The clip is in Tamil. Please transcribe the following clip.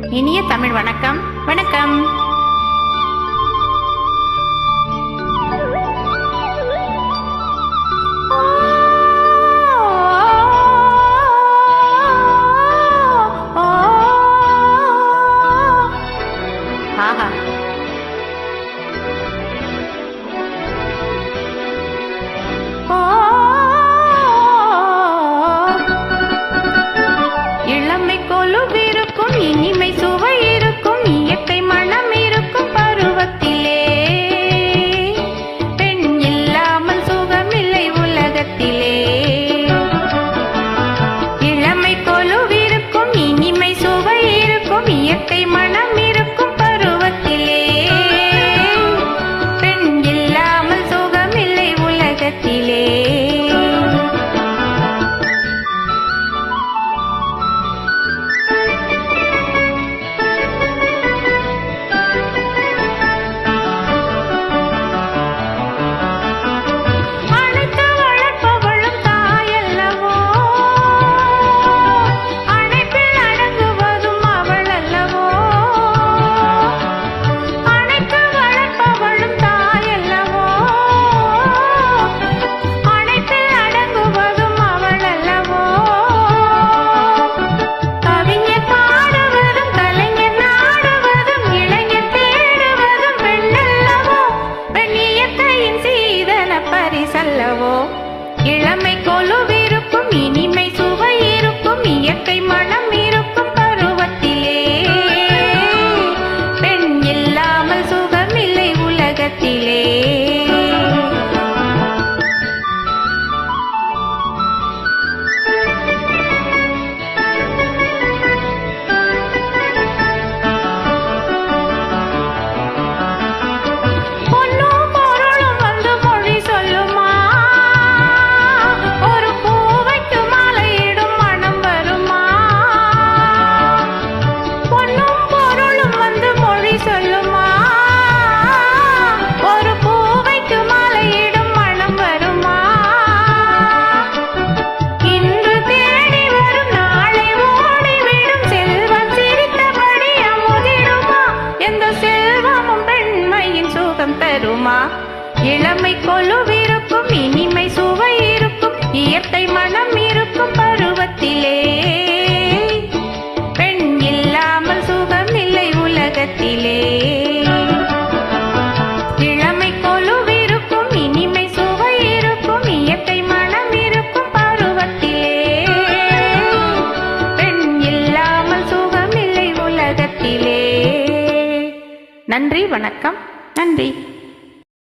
இனிய தமிழ் வணக்கம். வணக்கம். ஆஹா, இளமை கொலுவிருக்கும், இனிமை சுவை இருக்கும், இயற்கை மனம் இருக்கும் பருவத்திலே. பெண் இல்லாமல் சுகமில்லை உலகத்திலே. இளமை கொலுவிருக்கும், இனிமை சுவை இருக்கும், இயற்கை மனம் இருக்கும் பருவத்திலே. பெண் இல்லாமல் சுகமில்லை உலகத்திலே. இளமை கொலுவிருக்கும், இனிமை சுவை இருக்கும், இயற்கை மனம் இருக்கும் பருவத்திலே. பெண் இல்லாமல் சுகமில்லை உலகத்திலே. இளமை கொலுவிருக்கும், இனிமை சுவை இருக்கும், இயற்கை மனம் இருக்கும் பருவத்திலே. பெண் இல்லாமல் சுகமில்லை உலகத்திலே. இளமை கொலுவிருக்கும், இனிமை சுவை இருக்கும், இயற்கை மனம் இருக்கும் பருவத்திலே. பெண் இல்லாமல் சுகமில்லை உலகத்திலே. நன்றி, வணக்கம். நன்றி.